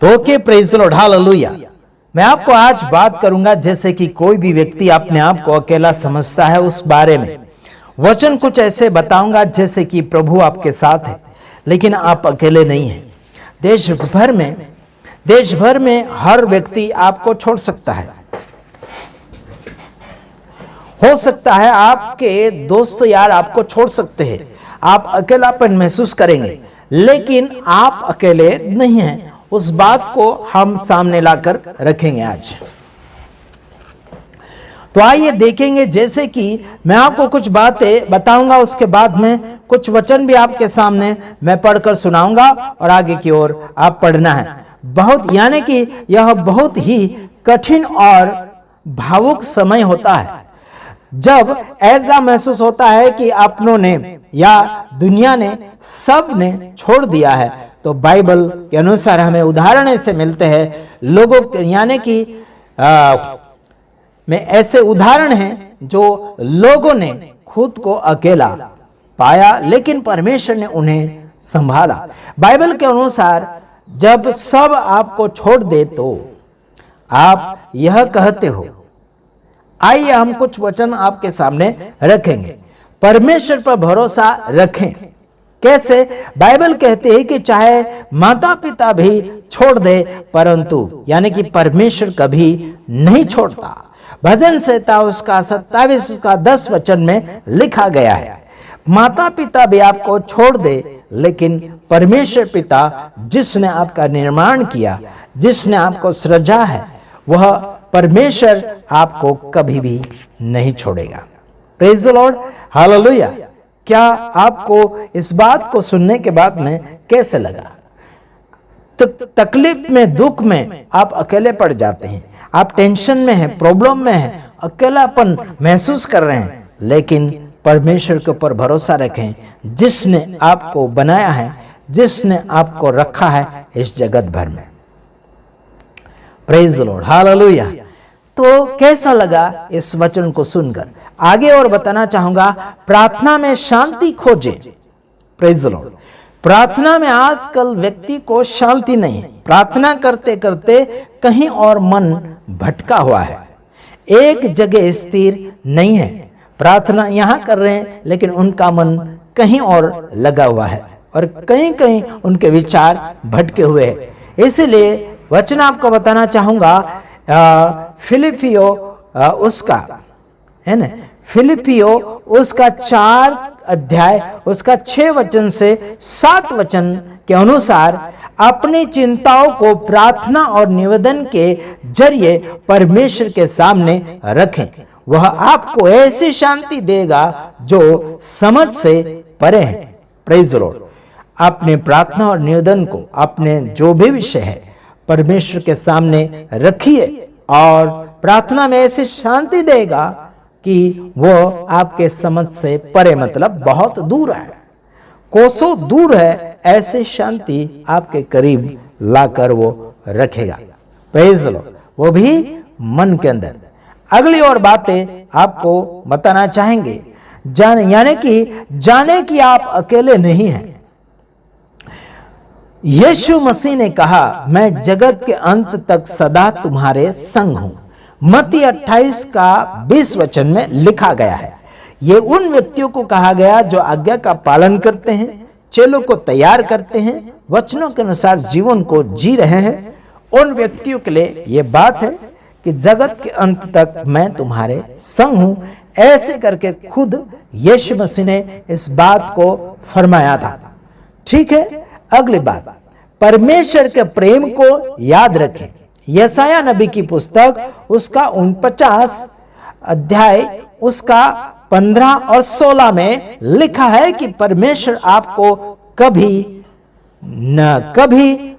Okay, praise the lord, hallelujah. मैं आपको आज बात करूंगा जैसे कि कोई भी व्यक्ति अपने आप को अकेला समझता है उस बारे में। वचन कुछ ऐसे बताऊंगा जैसे कि प्रभु आपके साथ है लेकिन आप अकेले नहीं हैं। देश भर में हर व्यक्ति आपको छोड़ सकता है। हो सकता है आपके दोस्त यार आपको छोड़ सकते हैं, आप अकेलापन महसूस करेंगे, लेकिन आप अकेले नहीं हैं। उस बात को हम सामने लाकर रखेंगे आज। तो आइए देखेंगे, जैसे कि मैं आपको कुछ बातें बताऊंगा, उसके बाद में कुछ वचन भी आपके सामने मैं पढ़कर सुनाऊंगा और आगे की ओर आप पढ़ना है। यानी कि यह बहुत ही कठिन और भावुक समय होता है जब ऐसा महसूस होता है कि अपनों ने या दुनिया ने सब ने छोड़ दिया है। तो बाइबल के अनुसार हमें उदाहरण ऐसे मिलते हैं लोगों के, यानी कि में ऐसे उदाहरण हैं जो लोगों ने खुद को अकेला पाया लेकिन परमेश्वर ने उन्हें संभाला। बाइबल के अनुसार जब सब आपको छोड़ दे तो आप यह कहते हो। आइए हम कुछ वचन आपके सामने रखेंगे। परमेश्वर पर भरोसा रखें। कैसे? बाइबल कहते हैं कि चाहे माता पिता भी छोड़ दे परंतु यानी कि परमेश्वर कभी नहीं छोड़ता। भजन संहिता उसका 27 उसका 10 वचन में लिखा गया है, माता पिता भी आपको छोड़ दे लेकिन परमेश्वर पिता जिसने आपका निर्माण किया, जिसने आपको सृजा है, वह परमेश्वर आपको कभी भी नहीं छोड़ेगा। Praise the lord, hallelujah. क्या आपको इस बात को सुनने के बाद में कैसे लगा? तकलीफ में, दुख में आप अकेले पड़ जाते हैं, आप टेंशन में हैं, प्रॉब्लम में हैं, अकेलापन महसूस कर रहे हैं, लेकिन परमेश्वर के ऊपर भरोसा रखें जिसने आपको बनाया है, जिसने आपको रखा है इस जगत भर में। Praise the lord, hallelujah. तो कैसा लगा इस वचन को सुनकर? आगे और बताना चाहूंगा, प्रार्थना में शांति खोजें। Praise the Lord. प्रार्थना में आजकल व्यक्ति को शांति नहीं है। प्रार्थना करते करते कहीं और मन भटका हुआ है, एक जगह स्थिर नहीं है। प्रार्थना यहां कर रहे हैं लेकिन उनका मन कहीं और लगा हुआ है और कहीं कहीं उनके विचार भटके हुए हैं। इसलिए वचन आपको बताना चाहूंगा, फिलिपियो उसका है ना, फिलिपियो उसका 4 अध्याय उसका 6 वचन से 7 वचन के अनुसार अपनी चिंताओं को प्रार्थना और निवेदन के जरिए परमेश्वर के सामने रखें। वह आपको ऐसी शांति देगा जो समझ से परे है। Praise the Lord. अपने प्रार्थना और निवेदन को, अपने जो भी विषय है, परमेश्वर के सामने रखिए और प्रार्थना में ऐसी शांति देगा कि वो आपके समझ से परे, मतलब बहुत दूर है, कोसों दूर है, ऐसी शांति आपके करीब लाकर वो रखेगा। Praise the Lord. वो भी मन के अंदर। अगली और बातें आपको बताना चाहेंगे, यानी कि जाने कि आप अकेले नहीं हैं। यीशु मसीह ने कहा, मैं जगत के अंत तक सदा तुम्हारे संग हूं। मत्ती 28 का 20 वचन में लिखा गया है। ये उन व्यक्तियों को कहा गया जो आज्ञा का पालन करते हैं, चेलों को तैयार करते हैं, वचनों के अनुसार जीवन को जी रहे हैं। उन व्यक्तियों के लिए ये बात है कि जगत के अंत तक मैं तुम्हारे संग हूं। ऐसे करके खुद यीशु मसीह ने इस बात को फरमाया था। ठीक है। अगली बात, परमेश्वर के प्रेम को याद रखें। यशायाह नबी की पुस्तक उसका 49 अध्याय उसका 15 और 16 में लिखा है कि परमेश्वर आपको कभी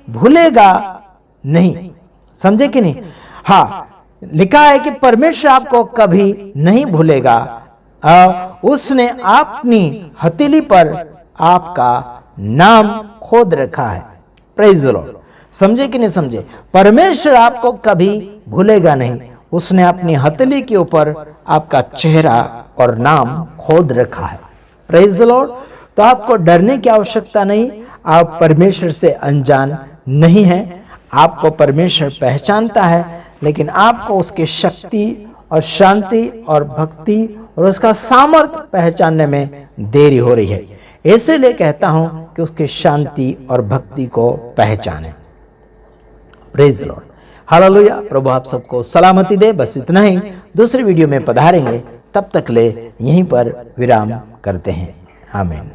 भूलेगा नहीं। समझे कि नहीं? हाँ, लिखा है कि परमेश्वर आपको कभी नहीं भूलेगा। उसने अपनी हथेली पर आपका नाम खोद रखा है। Praise the Lord. समझे कि नहीं समझे? परमेश्वर आपको कभी भूलेगा नहीं। उसने अपनी हथेली के ऊपर आपका चेहरा और नाम खोद रखा है। Praise the Lord. तो आपको डरने की आवश्यकता नहीं। आप परमेश्वर से अनजान नहीं हैं। आपको परमेश्वर पहचानता है, लेकिन आपको उसकी शक्ति और शांति और भक्ति और उसका सामर्थ्य पहचानने में देरी हो रही है। इसीलिए कहता हूं कि उसकी शांति और भक्ति को पहचानें। Praise the lord, hallelujah. प्रभु आप सबको सलामती दे। बस इतना ही, दूसरी वीडियो में पधारेंगे, तब तक ले यहीं पर विराम करते हैं। आमीन।